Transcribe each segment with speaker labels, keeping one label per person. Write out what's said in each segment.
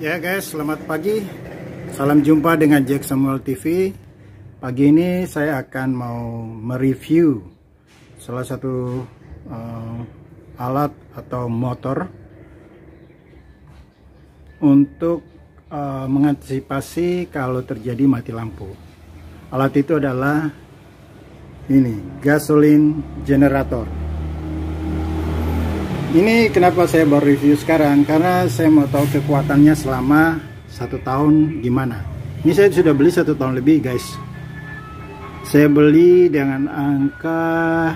Speaker 1: Ya guys, selamat pagi. Salam jumpa dengan Jack Samuel TV. Pagi ini saya akan mau mereview salah satu alat atau motor untuk mengantisipasi kalau terjadi mati lampu. Alat itu adalah ini, gasoline generator. Ini kenapa saya baru review sekarang, karena saya mau tahu kekuatannya selama 1 tahun gimana. Ini saya sudah beli 1 tahun lebih guys. Saya beli dengan angka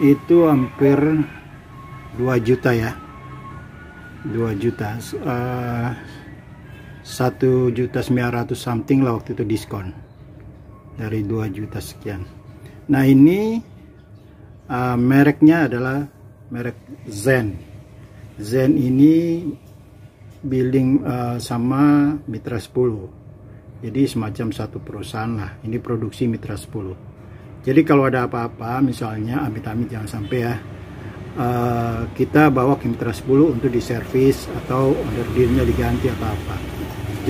Speaker 1: itu hampir 2 juta ya, 2 juta, 1.900.000 something lah waktu itu diskon dari 2 juta sekian. Nah ini mereknya adalah merek Zen. Zen ini building sama Mitra 10. Jadi semacam satu perusahaan lah. Ini produksi Mitra 10. Jadi kalau ada apa-apa, misalnya amit-amit jangan sampai ya, kita bawa ke Mitra 10 untuk diservis atau order dealnya diganti atau apa.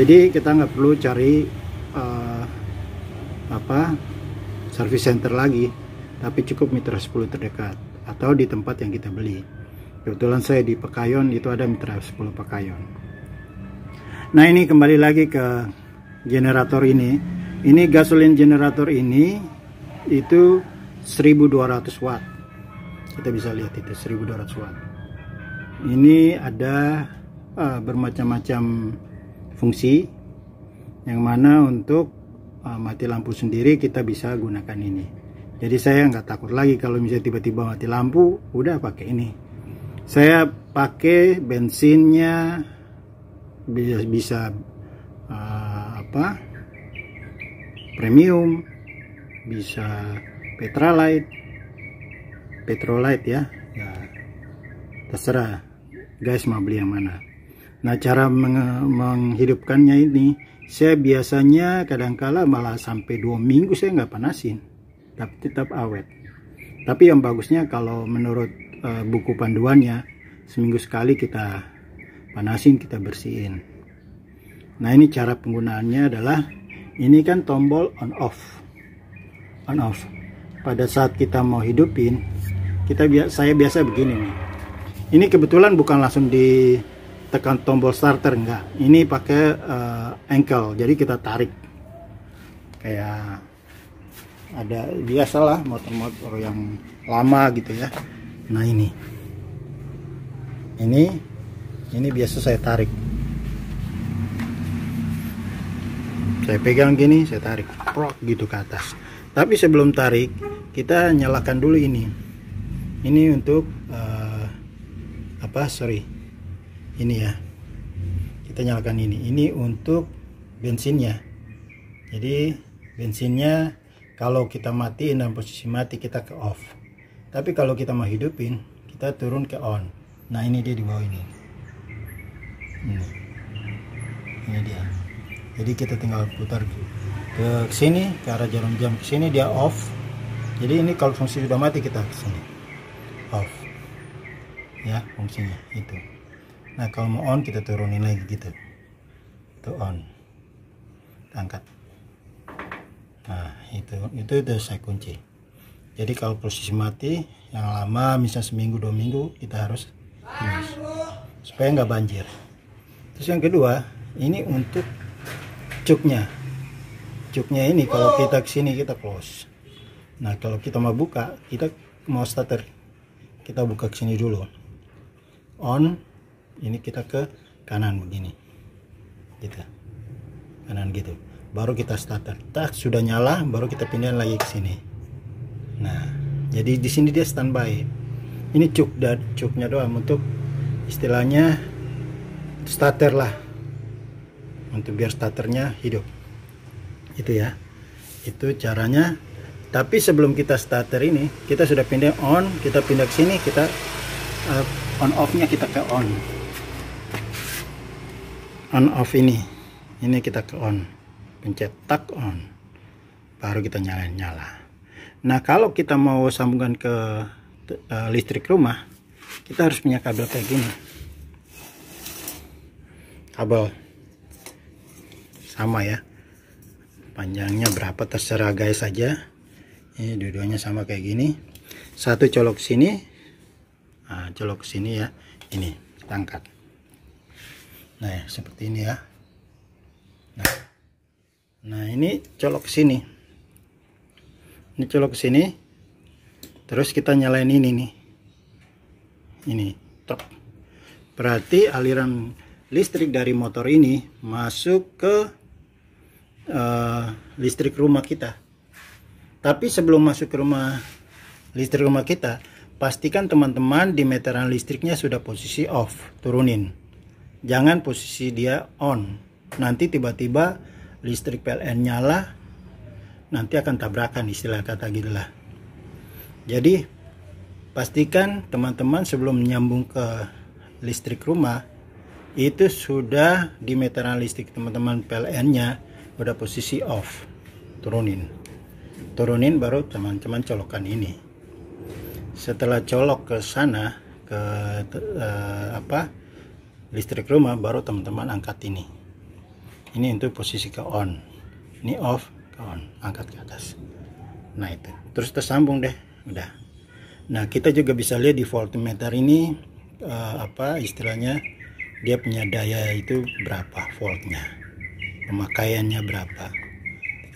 Speaker 1: Jadi kita nggak perlu cari service center lagi, tapi cukup Mitra 10 terdekat atau di tempat yang kita beli. Kebetulan saya di Pekayon, itu ada Mitra 10 Pekayon. Nah ini kembali lagi ke generator ini. Ini gasoline generator ini itu 1200 watt. Kita bisa lihat itu 1200 watt. Ini ada bermacam-macam fungsi, yang mana untuk mati lampu sendiri kita bisa gunakan ini. Jadi saya nggak takut lagi kalau misalnya tiba-tiba mati lampu, udah pakai ini. Saya pakai bensinnya bisa premium, bisa petrolite ya. Ya terserah guys mau beli yang mana. Nah cara menghidupkannya ini, saya biasanya kadang-kala malah sampai 2 minggu saya nggak panasin, tapi tetap awet. Tapi yang bagusnya kalau menurut buku panduannya, seminggu sekali kita panasin, kita bersihin. Nah ini cara penggunaannya adalah, ini kan tombol on off. Pada saat kita mau hidupin, saya biasa begini nih. Ini kebetulan bukan langsung ditekan tombol starter, enggak. Ini pakai ankle, jadi kita tarik kayak ada biasalah motor-motor yang lama gitu ya. Nah ini biasa saya tarik, saya pegang gini, saya tarik prok gitu ke atas. Tapi sebelum tarik kita nyalakan dulu ini untuk ini ya, kita nyalakan ini untuk bensinnya. Jadi bensinnya kalau kita matiin dalam posisi mati, kita ke off. Tapi kalau kita mau hidupin, kita turun ke on. Nah ini dia di bawah ini. Ini dia. Jadi kita tinggal putar ke sini, ke arah jarum jam ke sini, dia off. Jadi ini kalau fungsi sudah mati, kita ke sini off. Ya fungsinya itu. Nah kalau mau on, kita turunin lagi gitu. Itu on. Angkat. Nah itu saya kunci. Jadi kalau posisi mati yang lama, misalnya seminggu 2 minggu, kita harus finish supaya nggak banjir. Terus yang kedua, ini untuk cuknya ini kalau kita kesini kita close. Nah kalau kita mau buka, kita mau starter, kita buka kesini dulu, on. Ini kita ke kanan begini gitu, kanan gitu, baru kita starter. Tak sudah nyala, baru kita pindahin lagi ke sini. Nah jadi di sini dia standby. Ini cuknya doang untuk istilahnya starter lah, untuk biar starternya hidup. Itu ya, itu caranya. Tapi sebelum kita starter ini, kita sudah pindah on, kita pindah ke sini, kita on off nya kita ke on off ini kita ke on, pencet tak on, baru kita nyala. Nah kalau kita mau sambungkan ke listrik rumah, kita harus punya kabel kayak gini. kabel sama ya, panjangnya berapa terserah guys aja. Ini dua-duanya sama kayak gini, satu colok sini, nah, colok sini ya, ini kita angkat. Nah ya, seperti ini ya. Nah ini colok sini, ini colok sini, terus kita nyalain ini nih, ini top. Berarti aliran listrik dari motor ini masuk ke listrik rumah kita. Tapi sebelum masuk ke listrik rumah kita, pastikan teman-teman di meteran listriknya sudah posisi off, turunin. Jangan posisi dia on. Nanti tiba-tiba listrik PLN nyala, nanti akan tabrakan, istilah kata gitulah. Jadi pastikan teman-teman sebelum nyambung ke listrik rumah itu sudah di meteran listrik teman-teman PLN-nya udah posisi off, turunin baru teman-teman colokkan ini. Setelah colok ke sana ke listrik rumah, baru teman-teman angkat ini untuk posisi ke on, ini off ke on, angkat ke atas. Nah itu terus tersambung deh, udah. Nah kita juga bisa lihat di voltmeter ini istilahnya dia punya daya itu berapa voltnya, pemakaiannya berapa,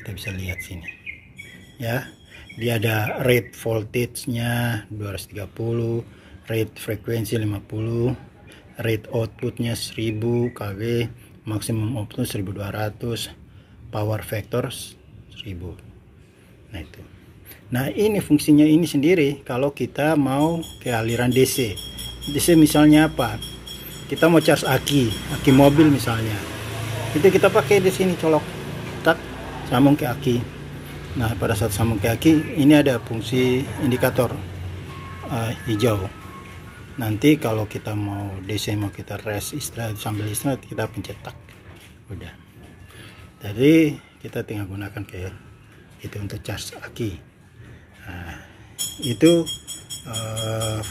Speaker 1: kita bisa lihat sini ya. Dia ada rate voltage nya 230, rate frekuensi 50, rate outputnya 1000 kW, maksimum output 1200, power factor 1000. Nah itu. Nah ini fungsinya ini sendiri kalau kita mau ke aliran DC. DC misalnya apa? Kita mau charge aki mobil misalnya. Itu kita pakai di sini, colok, tak, sambung ke aki. Nah pada saat sambung ke aki, ini ada fungsi indikator hijau. Nanti kalau kita mau DC, mau kita rest, istirahat, sambil istirahat kita pencet tak, udah. Jadi kita tinggal gunakan ke itu untuk charge aki. Nah, itu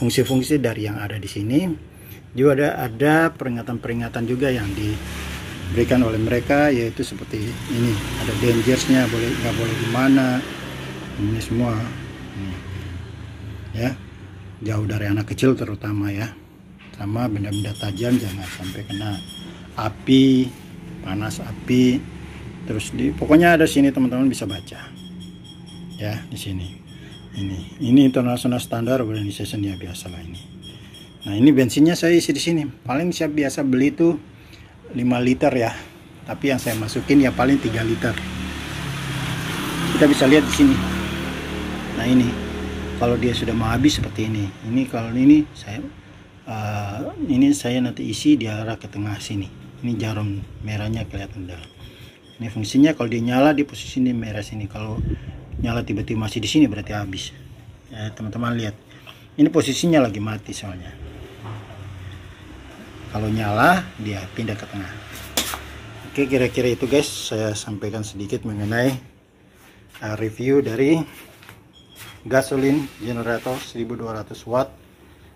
Speaker 1: fungsi-fungsi dari yang ada di sini. Juga ada peringatan-peringatan juga yang diberikan oleh mereka, yaitu seperti ini, ada dangersnya, nggak boleh di mana, ini semua ini, ya, jauh dari anak kecil terutama ya, sama benda-benda tajam jangan sampai kena api, panas api. Terus pokoknya ada sini teman-teman bisa baca ya, di sini. Ini internasional standar organization ya, biasalah ini. Nah ini bensinnya saya isi di sini. Paling saya biasa beli itu 5 liter ya. Tapi yang saya masukin ya paling 3 liter. Kita bisa lihat di sini. Nah ini kalau dia sudah mau habis seperti ini. Ini kalau ini saya nanti isi di arah ke tengah sini. Ini jarum merahnya kelihatan dah. Ini fungsinya kalau dia nyala di posisi ini merah sini. Kalau nyala tiba-tiba masih di sini berarti habis. Ya teman-teman lihat. Ini posisinya lagi mati soalnya. Kalau nyala dia pindah ke tengah. Oke, kira-kira itu guys, saya sampaikan sedikit mengenai review dari gasoline generator 1200 watt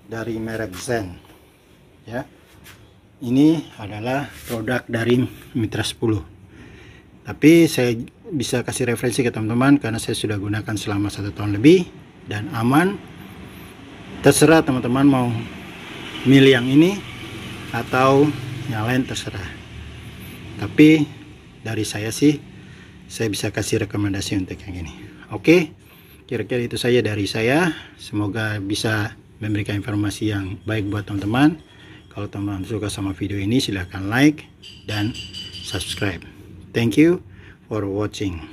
Speaker 1: dari merek Zen ya. Ini adalah produk dari Mitra 10, tapi saya bisa kasih referensi ke teman-teman karena saya sudah gunakan selama 1 tahun lebih dan aman. Terserah teman-teman mau milih yang ini atau yang lain, terserah. Tapi dari saya sih, saya bisa kasih rekomendasi untuk yang ini. Oke, kira-kira itu saja dari saya. Semoga bisa memberikan informasi yang baik buat teman-teman. Kalau teman-teman suka sama video ini, silahkan like dan subscribe. Thank you for watching.